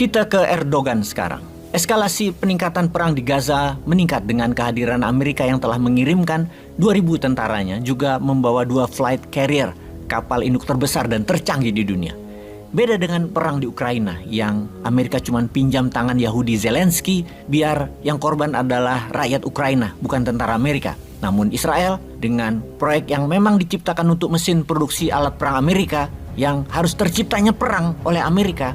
Kita ke Erdogan sekarang. Eskalasi peningkatan perang di Gaza meningkat dengan kehadiran Amerika yang telah mengirimkan 2.000 tentaranya, juga membawa 2 flight carrier, kapal induk terbesar dan tercanggih di dunia. Beda dengan perang di Ukraina yang Amerika cuma pinjam tangan Yahudi Zelensky biar yang korban adalah rakyat Ukraina, bukan tentara Amerika. Namun Israel dengan proyek yang memang diciptakan untuk mesin produksi alat perang Amerika yang harus terciptanya perang oleh Amerika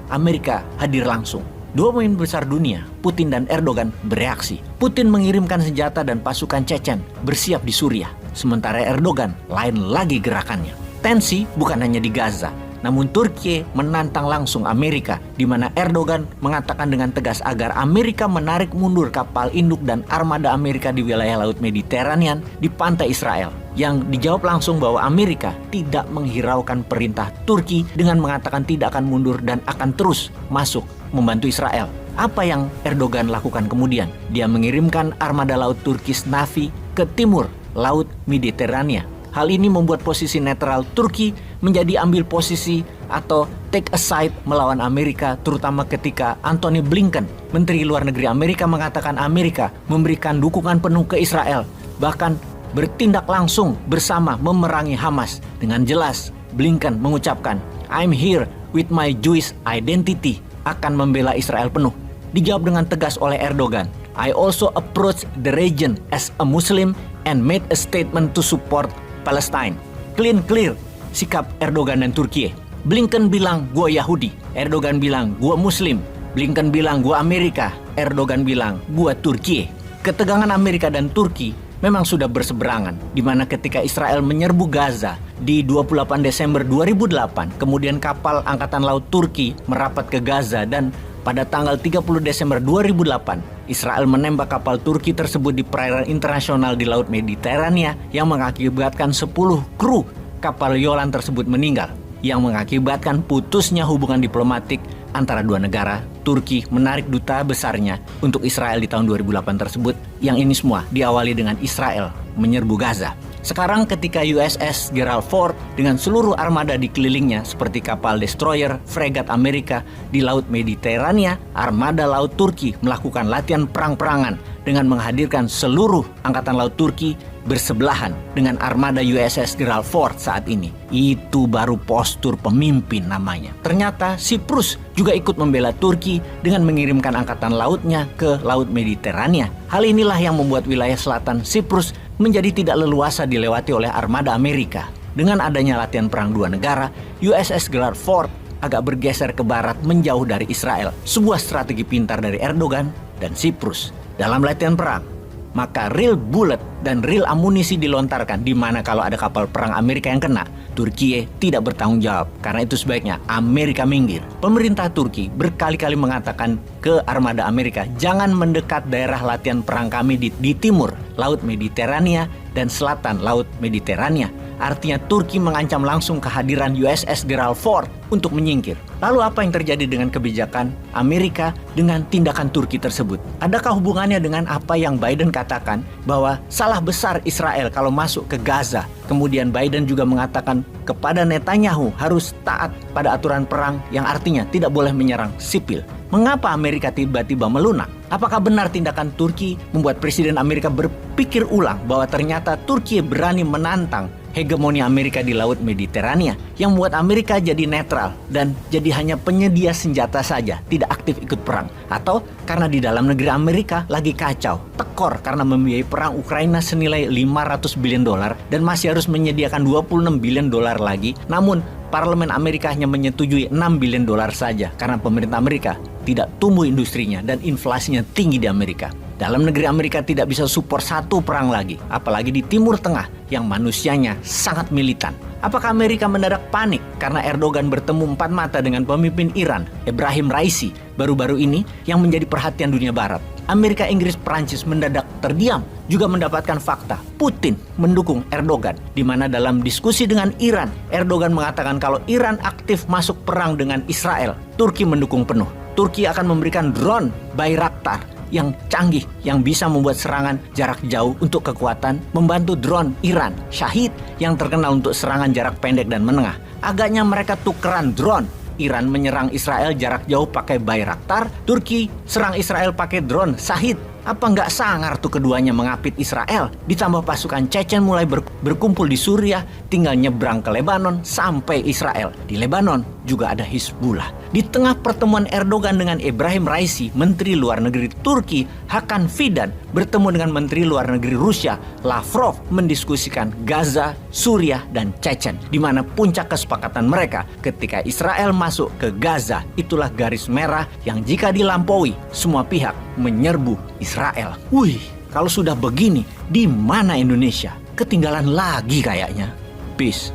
hadir langsung. Dua pemimpin besar dunia, Putin dan Erdogan, bereaksi. Putin mengirimkan senjata dan pasukan Chechen bersiap di Suriah. Sementara Erdogan lain lagi gerakannya. Tensi bukan hanya di Gaza, namun Turki menantang langsung Amerika, di mana Erdogan mengatakan dengan tegas agar Amerika menarik mundur kapal induk dan armada Amerika di wilayah Laut Mediterranean di pantai Israel. Yang dijawab langsung bahwa Amerika tidak menghiraukan perintah Turki dengan mengatakan tidak akan mundur dan akan terus masuk membantu Israel. Apa yang Erdogan lakukan kemudian? Dia mengirimkan armada laut Turkish Navy ke timur Laut Mediterania. Hal ini membuat posisi netral Turki menjadi ambil posisi atau take a side melawan Amerika, terutama ketika Antony Blinken, Menteri Luar Negeri Amerika, mengatakan Amerika memberikan dukungan penuh ke Israel, bahkan bertindak langsung bersama memerangi Hamas. Dengan jelas, Blinken mengucapkan, "I'm here with my Jewish identity," akan membela Israel penuh. Dijawab dengan tegas oleh Erdogan, "I also approach the region as a Muslim and made a statement to support Palestine." Clear sikap Erdogan dan Turki. Blinken bilang gua Yahudi, Erdogan bilang gua Muslim. Blinken bilang gua Amerika, Erdogan bilang gua Turki. Ketegangan Amerika dan Turki memang sudah berseberangan, di mana ketika Israel menyerbu Gaza di 28 Desember 2008, kemudian kapal Angkatan Laut Turki merapat ke Gaza dan pada tanggal 30 Desember 2008, Israel menembak kapal Turki tersebut di perairan internasional di Laut Mediterania yang mengakibatkan 10 kru kapal Yolan tersebut meninggal, yang mengakibatkan putusnya hubungan diplomatik antara dua negara. Turki menarik duta besarnya untuk Israel di tahun 2008 tersebut, yang ini semua diawali dengan Israel menyerbu Gaza. Sekarang ketika USS Gerald Ford dengan seluruh armada dikelilingnya seperti kapal destroyer, fregat Amerika di Laut Mediterania, armada laut Turki melakukan latihan perang-perangan dengan menghadirkan seluruh angkatan laut Turki bersebelahan dengan armada USS Gerald Ford saat ini. Itu baru postur pemimpin namanya. Ternyata Siprus juga ikut membela Turki dengan mengirimkan angkatan lautnya ke Laut Mediterania. Hal inilah yang membuat wilayah selatan Siprus menjadi tidak leluasa dilewati oleh armada Amerika. Dengan adanya latihan perang dua negara, USS Gerald Ford agak bergeser ke barat menjauh dari Israel. Sebuah strategi pintar dari Erdogan dan Siprus. Dalam latihan perang, maka real bullet dan real amunisi dilontarkan, di mana kalau ada kapal perang Amerika yang kena, Turki tidak bertanggung jawab. Karena itu sebaiknya Amerika minggir. Pemerintah Turki berkali-kali mengatakan ke armada Amerika, jangan mendekat daerah latihan perang kami di timur Laut Mediterania dan selatan Laut Mediterania. Artinya Turki mengancam langsung kehadiran USS Gerald Ford untuk menyingkir. Lalu apa yang terjadi dengan kebijakan Amerika dengan tindakan Turki tersebut? Adakah hubungannya dengan apa yang Biden katakan bahwa salah besar Israel kalau masuk ke Gaza? Kemudian Biden juga mengatakan kepada Netanyahu harus taat pada aturan perang yang artinya tidak boleh menyerang sipil. Mengapa Amerika tiba-tiba melunak? Apakah benar tindakan Turki membuat Presiden Amerika berpikir ulang bahwa ternyata Turki berani menantang hegemoni Amerika di Laut Mediterania, yang membuat Amerika jadi netral dan jadi hanya penyedia senjata saja, tidak aktif ikut perang? Atau karena di dalam negeri Amerika lagi kacau, tekor karena membiayai perang Ukraina senilai 500 billion dolar dan masih harus menyediakan 26 billion dolar lagi, namun Parlemen Amerika hanya menyetujui 6 billion dolar saja karena pemerintah Amerika tidak tumbuh industrinya dan inflasinya tinggi di Amerika. Dalam negeri Amerika tidak bisa support satu perang lagi, apalagi di Timur Tengah yang manusianya sangat militan. Apakah Amerika mendadak panik karena Erdogan bertemu empat mata dengan pemimpin Iran, Ebrahim Raisi, baru-baru ini yang menjadi perhatian dunia barat? Amerika, Inggris, Perancis mendadak terdiam, juga mendapatkan fakta Putin mendukung Erdogan, di mana dalam diskusi dengan Iran, Erdogan mengatakan kalau Iran aktif masuk perang dengan Israel, Turki mendukung penuh. Turki akan memberikan drone Bayraktar yang canggih yang bisa membuat serangan jarak jauh untuk kekuatan, membantu drone Iran Shahid yang terkenal untuk serangan jarak pendek dan menengah. Agaknya mereka tukeran drone Iran menyerang Israel jarak jauh pakai Bayraktar, Turki serang Israel pakai drone Shahid. Apa nggak sangar tuh keduanya mengapit Israel? Ditambah pasukan Chechen mulai berkumpul di Suriah, tinggal nyebrang ke Lebanon sampai Israel. Di Lebanon juga ada Hizbullah. Di tengah pertemuan Erdogan dengan Ebrahim Raisi, Menteri Luar Negeri Turki, Hakan Fidan, bertemu dengan Menteri Luar Negeri Rusia, Lavrov, mendiskusikan Gaza, Suriah, dan Chechen, di mana puncak kesepakatan mereka ketika Israel masuk ke Gaza. Itulah garis merah yang jika dilampaui, semua pihak menyerbu Israel. Wih, kalau sudah begini, di mana Indonesia? Ketinggalan lagi kayaknya. Peace.